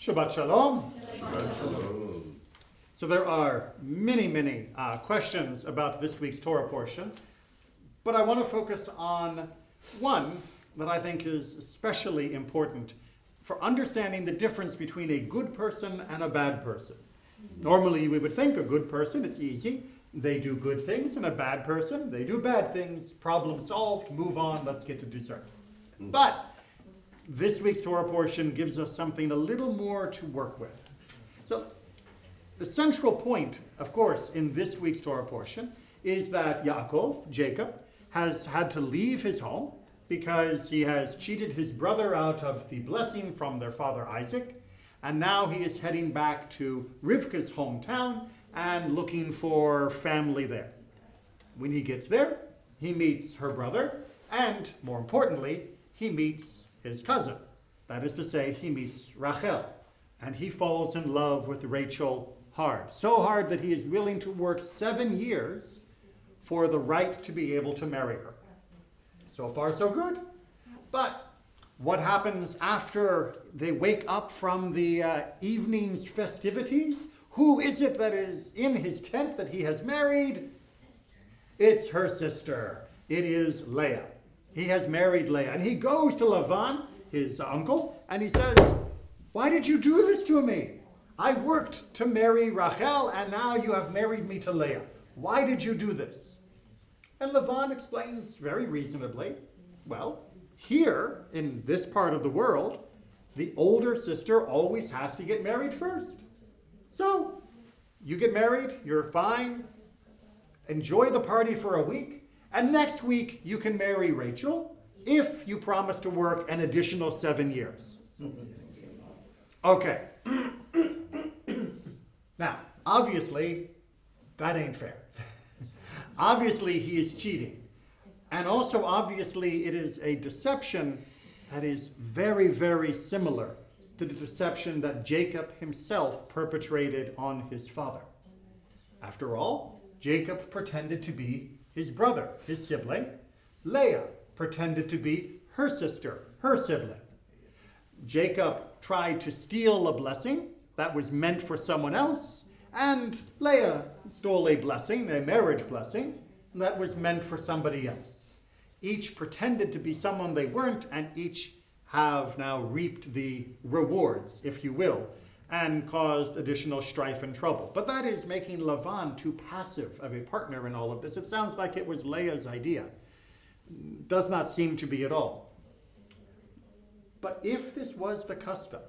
Shabbat Shalom. Shabbat Shalom. So there are many questions about this week's Torah portion, but I want to focus on one that I think is especially important for understanding the difference between a good person and a bad person. Normally we would think a good person, it's easy. They do good things, and a bad person, they do bad things. Problem solved, move on, let's get to dessert. But this week's Torah portion gives us something a little more to work with. So the central point, of course, in this week's Torah portion is that Yaakov, Jacob, has had to leave his home because he has cheated his brother out of the blessing from their father Isaac, and now he is heading back to Rivka's hometown and looking for family there. When he gets there, he meets her brother, and more importantly, he meets his cousin. That is to say, he meets Rachel, and he falls in love with Rachel hard. So hard that he is willing to work 7 years for the right to be able to marry her. So far, so good. But what happens after they wake up from the evening's festivities? Who is it that is in his tent that he has married? It's her sister. It is Leah. He has married Leah. And he goes to Lavan, his uncle, and he says, "Why did you do this to me? I worked to marry Rachel, and now you have married me to Leah. Why did you do this?" And Lavan explains very reasonably, well, here in this part of the world, the older sister always has to get married first. So you get married, you're fine, enjoy the party for a week, and next week you can marry Rachel if you promise to work an additional 7 years. Okay. Now, obviously, that ain't fair. Obviously, he is cheating. And also, obviously, it is a deception that is very similar to the deception that Jacob himself perpetrated on his father. After all, Jacob pretended to be his brother, his sibling. Leah pretended to be her sister, her sibling. Jacob tried to steal a blessing that was meant for someone else, and Leah stole a blessing, a marriage blessing, that was meant for somebody else. Each pretended to be someone they weren't, and each have now reaped the rewards, if you will, and caused additional strife and trouble. But that is making Lavan too passive of a partner in all of this. It sounds like it was Leah's idea. Does not seem to be at all. But if this was the custom,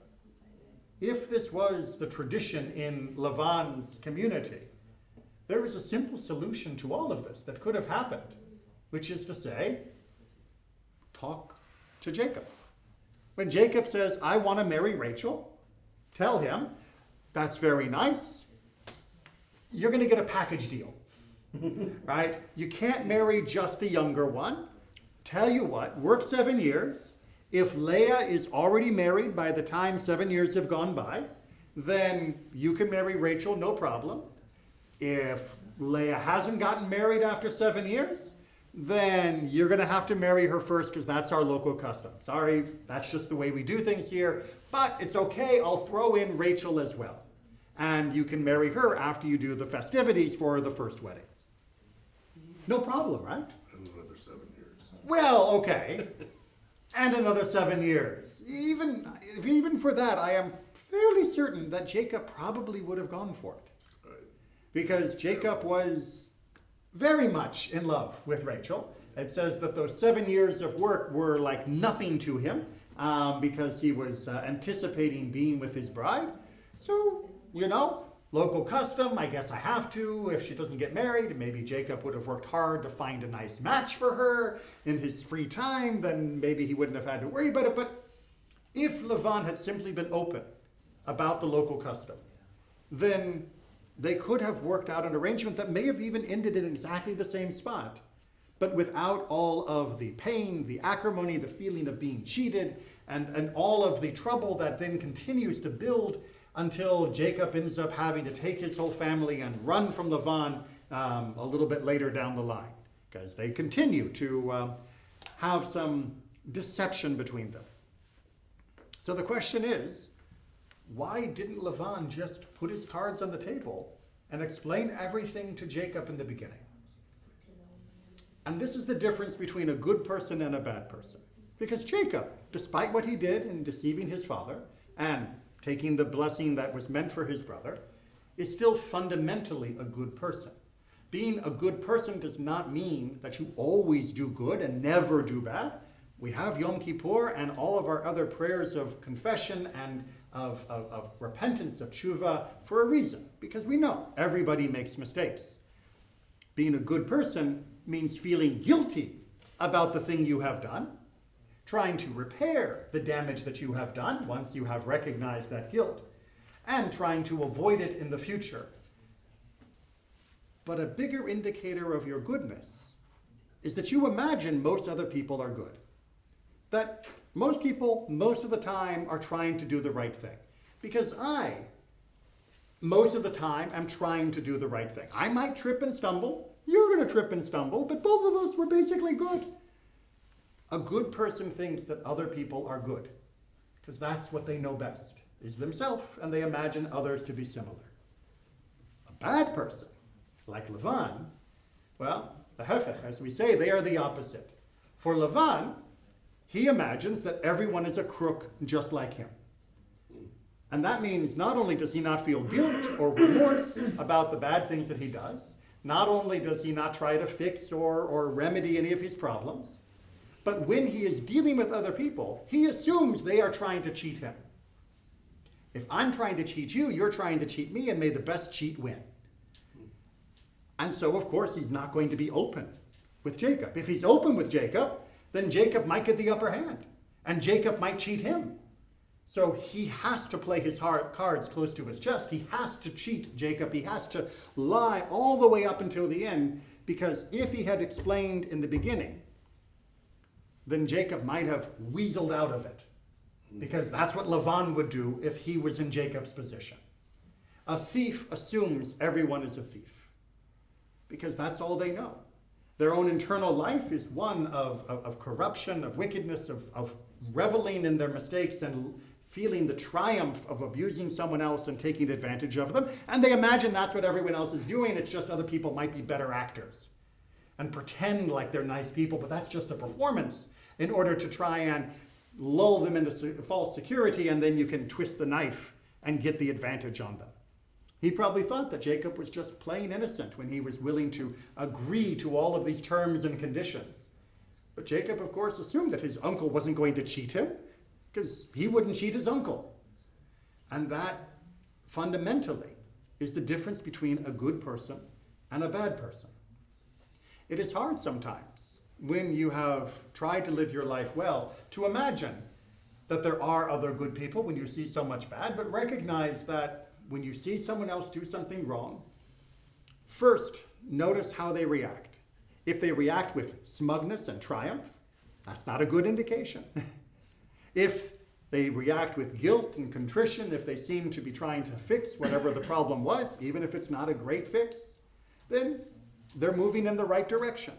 if this was the tradition in Lavan's community, there is a simple solution to all of this that could have happened, which is to say, talk to Jacob. When Jacob says, "I want to marry Rachel," tell him, "That's very nice. You're going to get a package deal." Right? You can't marry just the younger one. Tell you what, work 7 years. If Leah is already married by the time 7 years have gone by, then you can marry Rachel, no problem. If Leah hasn't gotten married after 7 years, then you're going to have to marry her first because that's our local custom. Sorry, that's just the way we do things here, but it's okay, I'll throw in Rachel as well. And you can marry her after you do the festivities for the first wedding. No problem, right? And another 7 years. Well, okay. And another 7 years. Even for that, I am fairly certain that Jacob probably would have gone for it. Right. Because Jacob was very much in love with Rachel. It says that those 7 years of work were like nothing to him because he was anticipating being with his bride. So, local custom, I guess I have to. If she doesn't get married, maybe Jacob would have worked hard to find a nice match for her in his free time, then maybe he wouldn't have had to worry about it. But if Lavan had simply been open about the local custom, then they could have worked out an arrangement that may have even ended in exactly the same spot, but without all of the pain, the acrimony, the feeling of being cheated, and all of the trouble that then continues to build until Jacob ends up having to take his whole family and run from Lavan a little bit later down the line, because they continue to have some deception between them. So the question is, why didn't Lavan just put his cards on the table and explain everything to Jacob in the beginning? And this is the difference between a good person and a bad person. Because Jacob, despite what he did in deceiving his father and taking the blessing that was meant for his brother, is still fundamentally a good person. Being a good person does not mean that you always do good and never do bad. We have Yom Kippur and all of our other prayers of confession and of repentance, of tshuva, for a reason, because we know everybody makes mistakes. Being a good person means feeling guilty about the thing you have done, trying to repair the damage that you have done once you have recognized that guilt, and trying to avoid it in the future. But a bigger indicator of your goodness is that you imagine most other people are good. That most people, most of the time, are trying to do the right thing. Because I, most of the time, am trying to do the right thing. I might trip and stumble. You're going to trip and stumble, but both of us were basically good. A good person thinks that other people are good, because that's what they know best, is themselves, and they imagine others to be similar. A bad person, like Lavan, well, the hefech, as we say, they are the opposite. For Lavan, he imagines that everyone is a crook just like him. And that means not only does he not feel guilt or remorse about the bad things that he does, not only does he not try to fix or remedy any of his problems, but when he is dealing with other people, he assumes they are trying to cheat him. If I'm trying to cheat you, you're trying to cheat me, and may the best cheat win. And so, of course, he's not going to be open with Jacob. If he's open with Jacob, then Jacob might get the upper hand, and Jacob might cheat him. So he has to play his cards close to his chest. He has to cheat Jacob. He has to lie all the way up until the end, because if he had explained in the beginning, then Jacob might have weaseled out of it, because that's what Lavan would do if he was in Jacob's position. A thief assumes everyone is a thief, because that's all they know. Their own internal life is one of corruption, of wickedness, of reveling in their mistakes and feeling the triumph of abusing someone else and taking advantage of them. And they imagine that's what everyone else is doing. It's just other people might be better actors and pretend like they're nice people, but that's just a performance in order to try and lull them into false security, and then you can twist the knife and get the advantage on them. He probably thought that Jacob was just plain innocent when he was willing to agree to all of these terms and conditions. But Jacob, of course, assumed that his uncle wasn't going to cheat him, because he wouldn't cheat his uncle. And that, fundamentally, is the difference between a good person and a bad person. It is hard sometimes, when you have tried to live your life well, to imagine that there are other good people when you see so much bad, but recognize that when you see someone else do something wrong, first, notice how they react. If they react with smugness and triumph, that's not a good indication. If they react with guilt and contrition, if they seem to be trying to fix whatever the problem was, even if it's not a great fix, then they're moving in the right direction.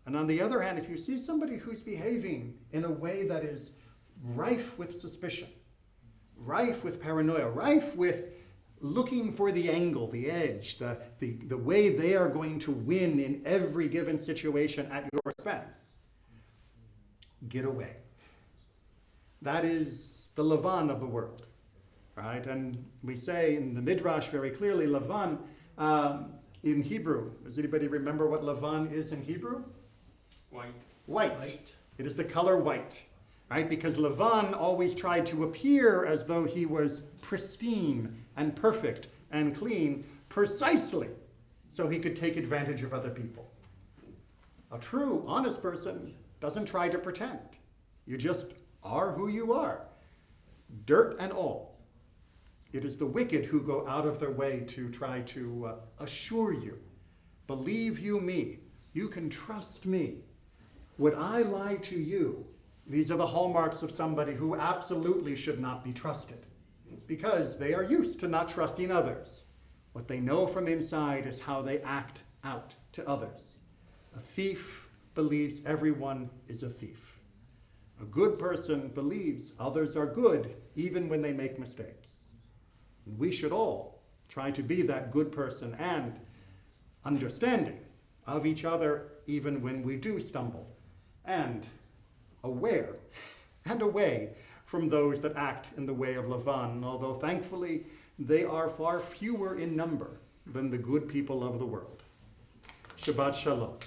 And on the other hand, if you see somebody who's behaving in a way that is rife with suspicion, rife with paranoia, rife with looking for the angle, the edge, the way they are going to win in every given situation at your expense, get away. That is the Lavan of the world, right? And we say in the Midrash very clearly, Lavan in Hebrew. Does anybody remember what Lavan is in Hebrew? White. It is the color white, right? Because Lavan always tried to appear as though he was pristine and perfect and clean, precisely so he could take advantage of other people. A true, honest person doesn't try to pretend. You just are who you are, dirt and all. It is the wicked who go out of their way to try to assure you, believe you me, you can trust me. Would I lie to you? These are the hallmarks of somebody who absolutely should not be trusted, because they are used to not trusting others. What they know from inside is how they act out to others. A thief believes everyone is a thief. A A good person believes others are good even when they make mistakes. We should all try to be that good person and understanding of each other even when we do stumble, and aware and away from those that act in the way of Lavan, although thankfully they are far fewer in number than the good people of the world. Shabbat Shalom.